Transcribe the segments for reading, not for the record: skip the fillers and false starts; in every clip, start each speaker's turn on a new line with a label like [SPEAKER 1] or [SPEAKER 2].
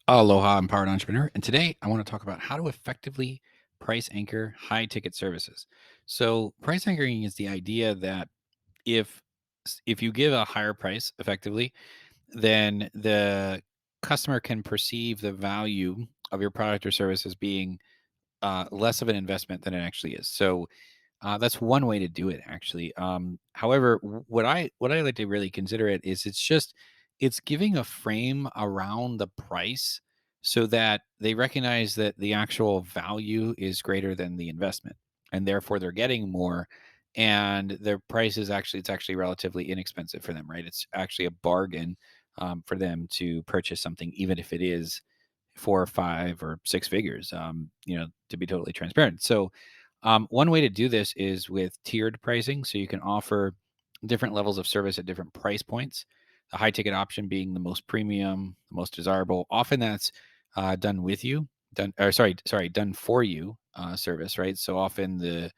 [SPEAKER 1] Aloha, empowered entrepreneur. And today I want to talk about how to effectively price anchor high ticket services. So, price anchoring is the idea that if if you give a higher price effectively, then the customer can perceive the value of your product or service as being less of an investment than it actually is. So, that's one way to do it, actually. However, what I like to really consider it is it's giving a frame around the price so that they recognize that the actual value is greater than the investment, and therefore they're getting more. And their price is actually it's actually relatively inexpensive for them, right? It's actually a bargain for them to purchase something, even if it is 4 or 5 or 6 figures. To be totally transparent. So one way to do this is with tiered pricing. So you can offer different levels of service at different price points. The high ticket option being the most premium, the most desirable. Often that's done with you, done for you service, right? So often the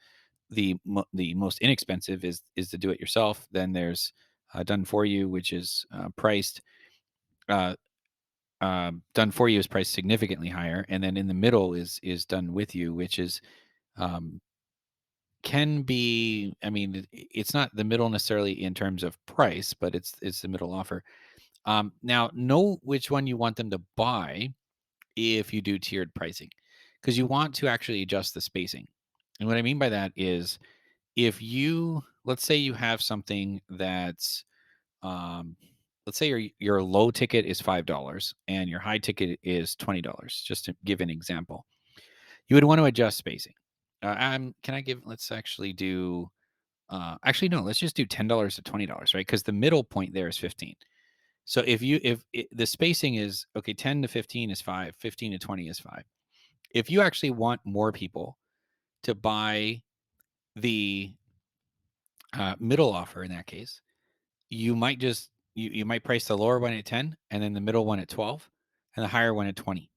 [SPEAKER 1] most inexpensive is to do it yourself. Then there's done for you, which is priced. Uh, Done for you is priced significantly higher, and then in the middle is done with you, which is um, can be, I mean, it's not the middle necessarily in terms of price, but it's the middle offer. Now, know which one you want them to buy if you do tiered pricing, because you want to actually adjust the spacing. And what I mean by that is if you, let's say you have something that's, um, let's say your low ticket is $5 and your high ticket is $20, just to give an example. You would want to adjust spacing. Can I give, let's actually do actually, no, let's just do $10 to $20, right? Because the middle point there is 15. So if the spacing is okay, 10 to 15 is 5, 15 to 20 is 5. If you actually want more people to buy the middle offer in that case, you might price the lower one at 10 and then the middle one at 12 and the higher one at 20.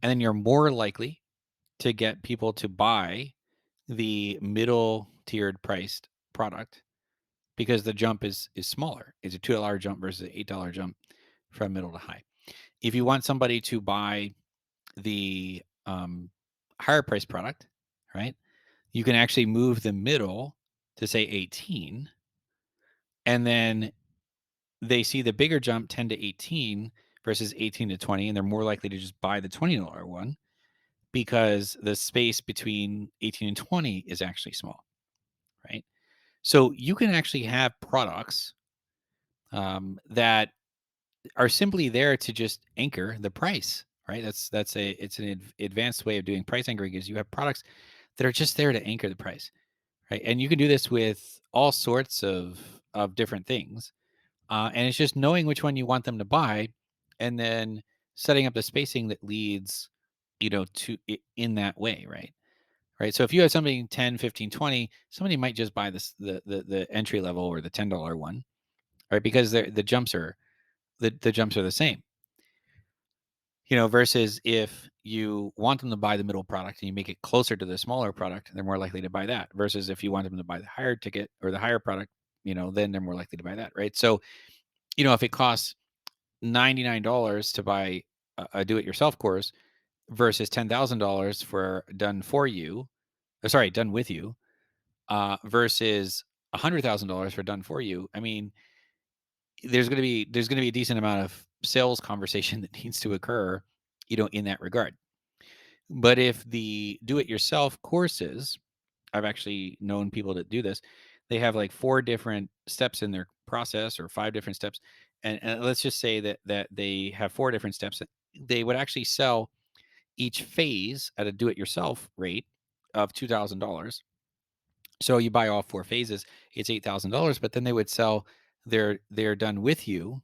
[SPEAKER 1] And then you're more likely to get people to buy the middle tiered priced product because the jump is smaller. It's a $2 jump versus an $8 jump from middle to high. If you want somebody to buy the higher price product, right, you can actually move the middle to say 18, and then they see the bigger jump 10 to 18 versus 18 to 20, and they're more likely to just buy the $20 one because the space between 18 and 20 is actually small, right? So you can actually have products that are simply there to just anchor the price, right? It's an advanced way of doing price anchoring is you have products that are just there to anchor the price, right? And you can do this with all sorts of different things, and it's just knowing which one you want them to buy, and then setting up the spacing that leads, to in that way, right? Right. So if you have something 10, 15, 20, somebody might just buy this the entry level or the $10 one, right? Because the jumps are the same. Versus if you want them to buy the middle product and you make it closer to the smaller product, they're more likely to buy that. Versus if you want them to buy the higher ticket or the higher product, then they're more likely to buy that, right? So, if it costs $99 to buy a do-it-yourself course versus $10,000 for done for you, done with you, versus $100,000 for done for you. I mean, there's gonna be a decent amount of sales conversation that needs to occur, in that regard. But if the do it yourself courses, I've actually known people that do this, they have like 4 different steps in their process or 5 different steps. And let's just say that they have 4 different steps. They would actually sell each phase at a do it yourself rate of $2,000. So you buy all 4 phases, it's $8,000, but then they would sell they're done with you,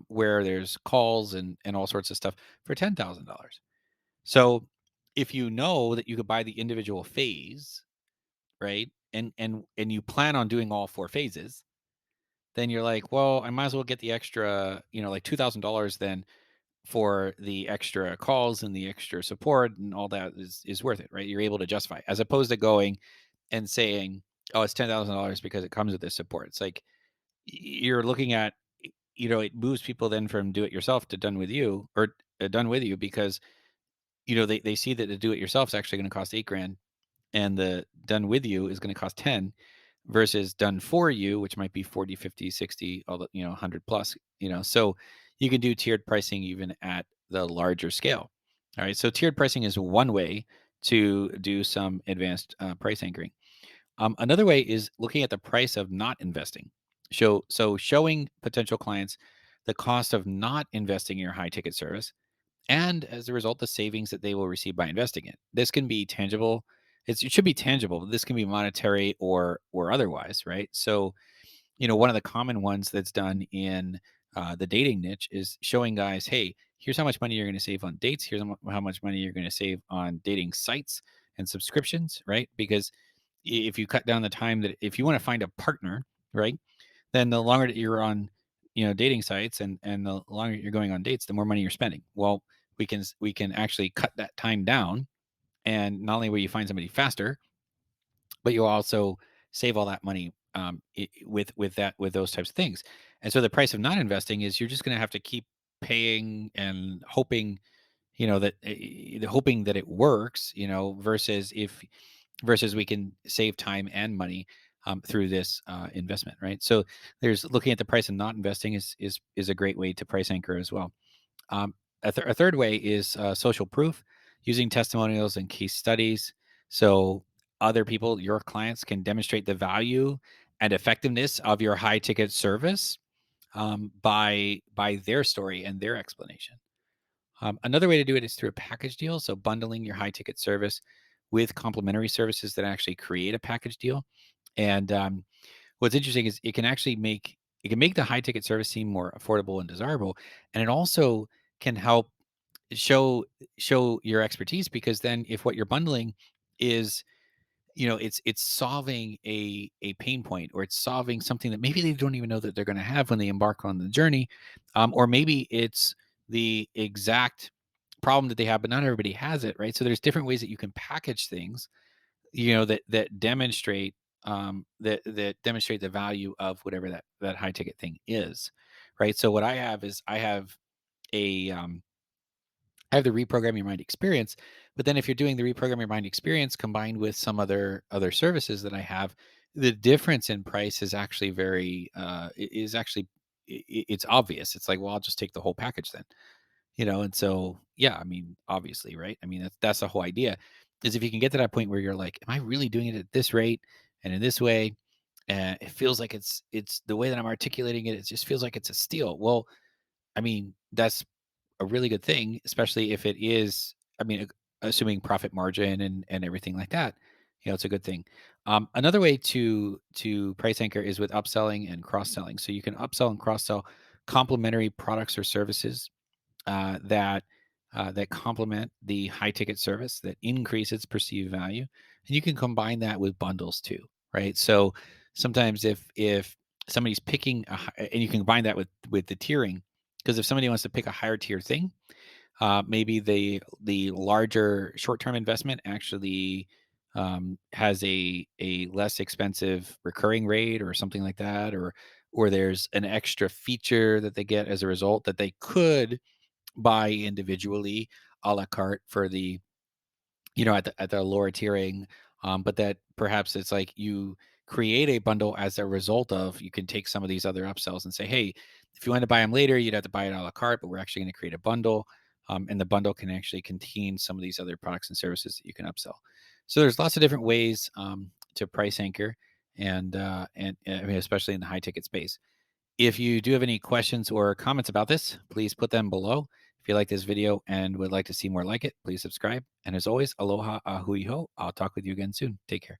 [SPEAKER 1] where there's calls and all sorts of stuff for $10,000. So if you know that you could buy the individual phase, right? And you plan on doing all 4 phases, then you're like, well, I might as well get the extra, like $2,000 then for the extra calls and the extra support and all that is worth it, right? You're able to justify as opposed to going and saying, oh, it's $10,000 because it comes with this support. It's like you're looking at it moves people then from do it yourself to done with you, or done with you, because they see that the do it yourself is actually going to cost 8 grand, and the done with you is going to cost 10, versus done for you, which might be 40, 50, 60, all the 100 plus. So you can do tiered pricing even at the larger scale. All right, so tiered pricing is one way to do some advanced price anchoring. Another way is looking at the price of not investing. So showing potential clients the cost of not investing in your high ticket service, and as a result, the savings that they will receive by investing in. This can be tangible. It should be tangible. This can be monetary or otherwise, right? So, one of the common ones that's done in the dating niche is showing guys, hey, here's how much money you're going to save on dates. Here's how much money you're going to save on dating sites and subscriptions, right? Because if you cut down the time that if you want to find a partner, right, then the longer that you're on, dating sites, and the longer you're going on dates, the more money you're spending. Well, we can actually cut that time down, and not only will you find somebody faster, but you'll also save all that money with those types of things. And so the price of not investing is you're just going to have to keep paying and hoping, hoping that it works, versus we can save time and money through this investment, right? So there's looking at the price of not investing is a great way to price anchor as well. A third way is social proof, using testimonials and case studies. So other people, your clients, can demonstrate the value and effectiveness of your high ticket service by their story and their explanation. Another way to do it is through a package deal. So bundling your high ticket service with complementary services that actually create a package deal. And what's interesting is it can make the high ticket service seem more affordable and desirable, and it also can help show your expertise, because then if what you're bundling is, it's solving a pain point, or it's solving something that maybe they don't even know that they're going to have when they embark on the journey, or maybe it's the exact problem that they have, but not everybody has it, right? So there's different ways that you can package things, that demonstrate that demonstrate the value of whatever that high ticket thing is, right? So what I have is a I have the reprogram your mind experience, but then if you're doing the reprogram your mind experience combined with some other services that I have, the difference in price is actually very is actually it's obvious. It's like, well, I'll just take the whole package then, and so yeah, I mean, obviously, right? I mean, that's the whole idea, is if you can get to that point where you're like, am I really doing it at this rate and in this way? It feels like it's the way that I'm articulating it. It just feels like it's a steal. Well, I mean, that's a really good thing, especially if it is, I mean, assuming profit margin and everything like that, it's a good thing. Another way to price anchor is with upselling and cross selling. So you can upsell and cross sell complementary products or services that complement the high ticket service, that increase its perceived value, and you can combine that with bundles too, right? So sometimes if somebody's picking and you can combine that with the tiering, because if somebody wants to pick a higher tier thing, maybe the larger short term investment actually has a less expensive recurring rate or something like that, or there's an extra feature that they get as a result that they could buy individually a la carte for the at the lower tiering, but that perhaps it's like you create a bundle as a result of, you can take some of these other upsells and say, hey, if you want to buy them later, you'd have to buy it a la carte, but we're actually going to create a bundle, and the bundle can actually contain some of these other products and services that you can upsell. So there's lots of different ways to price anchor, and I mean, especially in the high ticket space. If you do have any questions or comments about this, please put them below. If you like this video and would like to see more like it, please subscribe. And as always, aloha, ahui ho. I'll talk with you again soon. Take care.